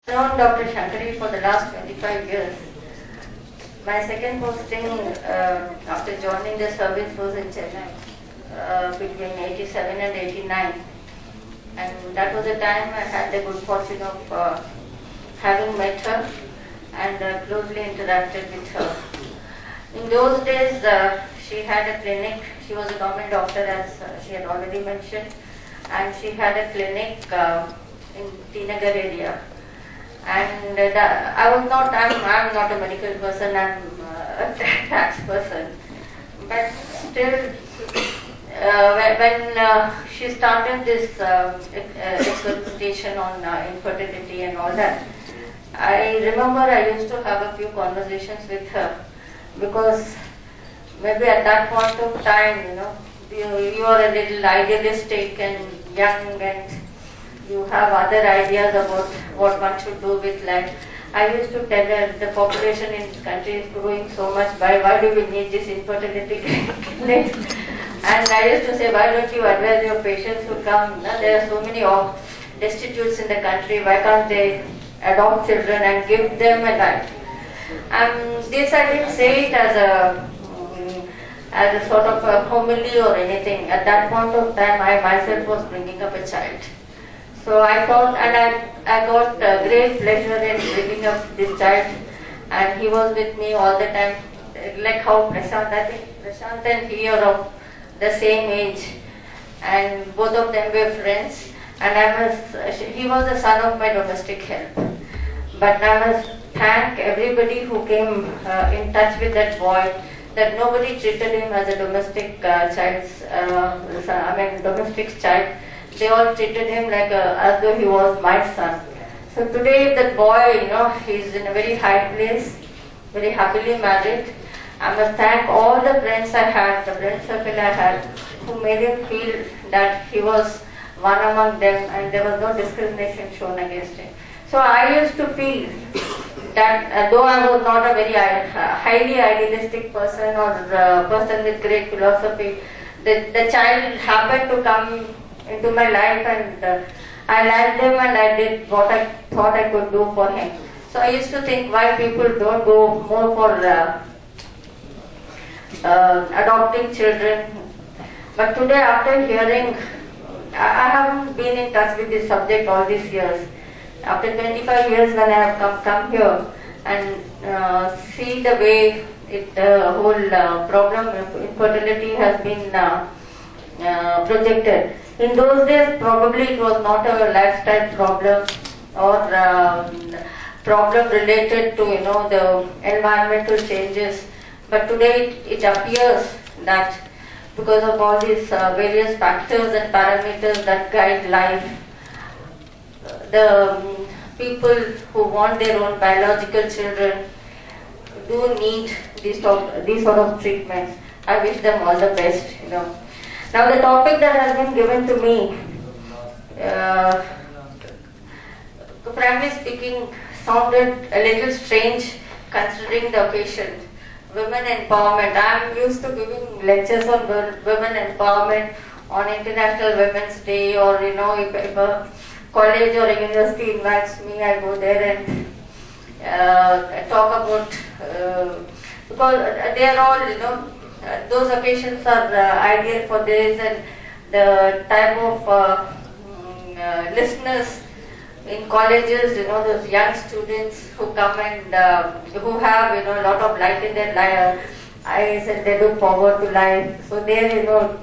Known Dr. Shankari for the last 25 years. My second posting after joining the service was in Chennai between 87 and 89. And that was the time I had the good fortune of having met her and closely interacted with her. In those days, she had a clinic. She was a government doctor, as she had already mentioned, and she had a clinic in Inagural area. And I'm not a medical person, I'm a tax person. But still, when she started this experimentation on infertility and all that, I remember I used to have a few conversations with her, because maybe at that point of time, you are a little idealistic and young, and you have other ideas about what one should do with life. I used to tell her, the population in this country is growing so much, why do we need this infertility clinic? And I used to say, why don't you advise your patients who come? There are so many destitutes in the country, why can't they adopt children and give them a life? This I didn't say it as a sort of a homily or anything. At that point of time, I myself was bringing up a child. So I thought, and I got great pleasure in bringing up this child, and he was with me all the time, like how Prashant, I think Prashant and he are of the same age, and both of them were friends, and he was the son of my domestic help. But I must thank everybody who came in touch with that boy, that nobody treated him as a domestic domestic child. They all treated him like as though he was my son. So today that boy, he's in a very high place, very happily married. I must thank all the friends I had, the friend circle I had, who made him feel that he was one among them and there was no discrimination shown against him. So I used to feel that though I was not a very highly idealistic person or person with great philosophy, the child happened to come into my life, and I liked him, and I did what I thought I could do for him. So I used to think why people don't go more for adopting children. But today, after hearing, I haven't been in touch with this subject all these years. After 25 years, when I have come here and see the way the whole problem of infertility has been projected. In those days, probably it was not a lifestyle problem or problem related to the environmental changes. But today it appears that because of all these various factors and parameters that guide life, the people who want their own biological children do need these sort of treatments. I wish them all the best. Now the topic that has been given to me, frankly speaking, sounded a little strange considering the occasion. Women empowerment. I am used to giving lectures on women empowerment on International Women's Day, or if a college or a university invites me, I go there and talk about, because they are all, those occasions are ideal for this, and the type of listeners in colleges, those young students who come and who have, a lot of light in their eyes, and they look forward to life. So there,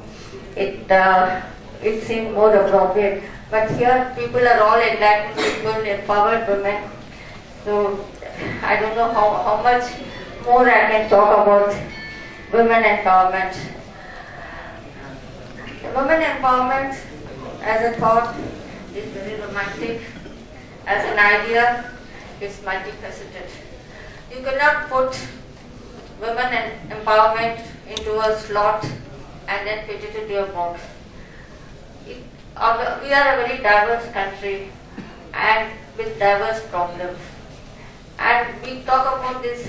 it seemed more appropriate. But here, people are all enlightened people, empowered women. So I don't know how much more I can talk about women empowerment. Women empowerment as a thought is very romantic. As an idea, it's multifaceted. You cannot put women empowerment into a slot and then fit it into a box. We are a very diverse country and with diverse problems. And we talk about this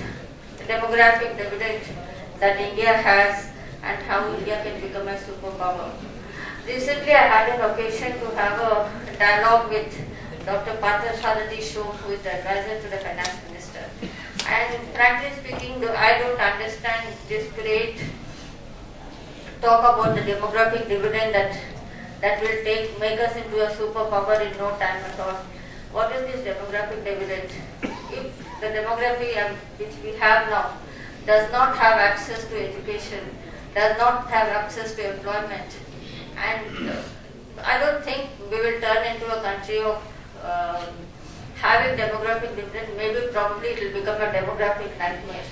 demographic dividend that India has and how India can become a superpower. Recently I had an occasion to have a dialogue with Dr. Partha Show, who is the advisor to the finance minister. And frankly speaking, I don't understand this great talk about the demographic dividend that will make us into a superpower in no time at all. What is this demographic dividend? If the demography which we have now does not have access to education, does not have access to employment, and I don't think we will turn into a country of having demographic dividend. Maybe probably it will become a demographic nightmare.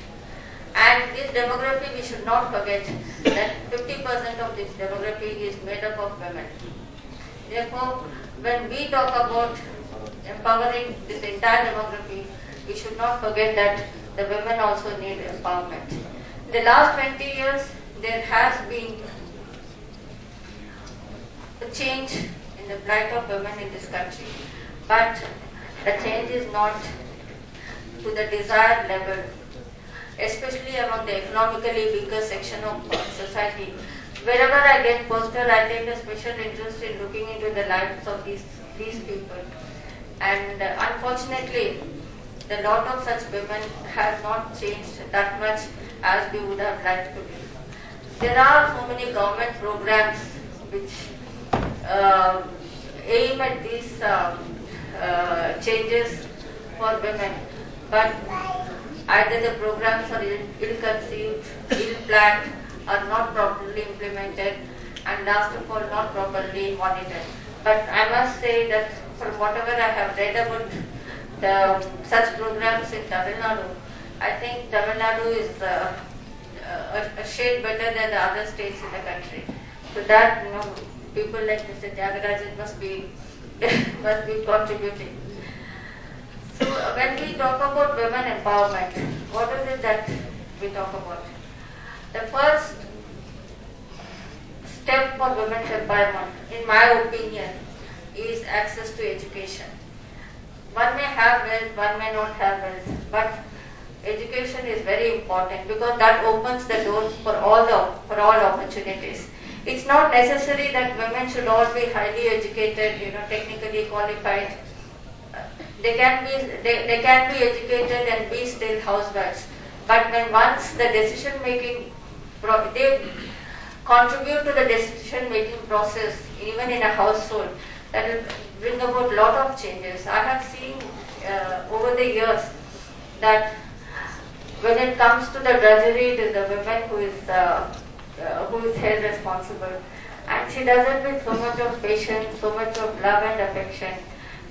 And this demography, we should not forget that 50% of this demography is made up of women. Therefore, when we talk about empowering this entire demography, we should not forget that the women also need empowerment. In the last 20 years, there has been a change in the plight of women in this country, but the change is not to the desired level, especially among the economically weaker section of society. Wherever I get posted, I take a special interest in looking into the lives of these people. And unfortunately, the lot of such women has not changed that much as we would have liked to be. There are so many government programs which aim at these changes for women, but either the programs are ill-conceived, ill-planned, are not properly implemented, and last of all, not properly monitored. But I must say that from whatever I have read about such programs in Tamil Nadu, I think Tamil Nadu is a shade better than the other states in the country. So that, people like Mr. Tyagarajan must be contributing. So when we talk about women empowerment, what is it that we talk about? The first step for women's empowerment, in my opinion, is access to education. One may have wealth, one may not have wealth, but education is very important because that opens the doors for all opportunities. It's not necessary that women should all be highly educated, technically qualified. They can be educated and be still housewives. But when once the decision making, they contribute to the decision making process, even in a household, that will bring about a lot of changes. I have seen over the years that when it comes to the drudgery, it is the women who is held responsible, and she does it with so much of patience, so much of love and affection.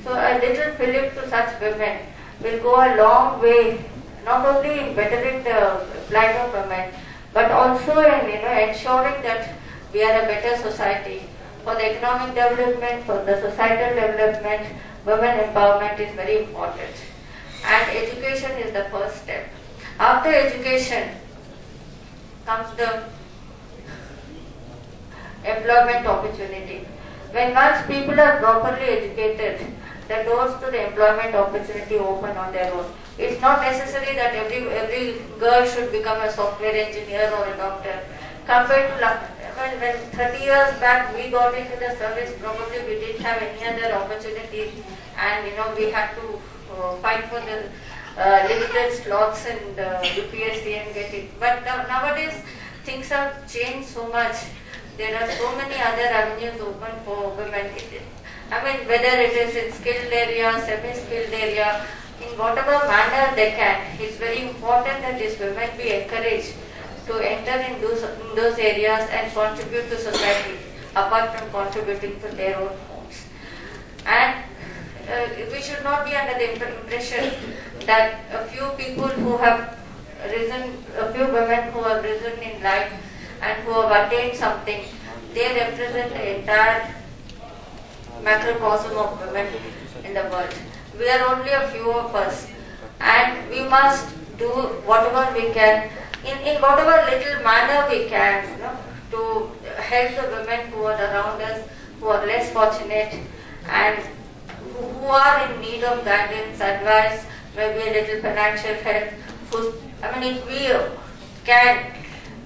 So a little fillip to such women will go a long way, not only in bettering the plight of women, but also in ensuring that we are a better society. For the economic development, for the societal development, women empowerment is very important. And education is the first step. After education comes the employment opportunity. When once people are properly educated, the doors to the employment opportunity open on their own. It's not necessary that every girl should become a software engineer or a doctor. Compared to when 30 years back we got into the service, probably we didn't have any other opportunities, and we had to fight for the limited slots in the UPSC and get it. But nowadays things have changed so much. There are so many other avenues open for women. Whether it is in skilled area, semi-skilled area, in whatever manner they can, it's very important that these women be encouraged to enter in those areas and contribute to society, apart from contributing to their own homes. And we should not be under the impression that a few people who have risen, a few women who have risen in life and who have attained something, they represent the entire macrocosm of women in the world. We are only a few of us, and we must do whatever we can, in whatever little manner we can, to help the women who are around us, who are less fortunate, and who are in need of guidance, advice, maybe a little financial help. If we can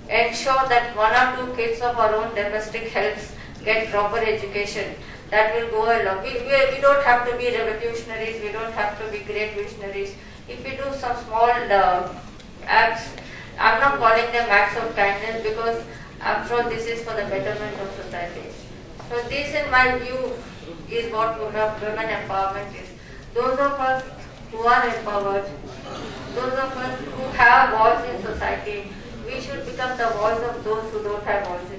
ensure that one or two kids of our own domestic helps get proper education, that will go along. We don't have to be revolutionaries, we don't have to be great visionaries. If we do some small acts, I'm not calling them acts of kindness because after all this is for the betterment of society. So this in my view is what women empowerment is. Those of us who are empowered, those of us who have voice in society, we should become the voice of those who don't have voice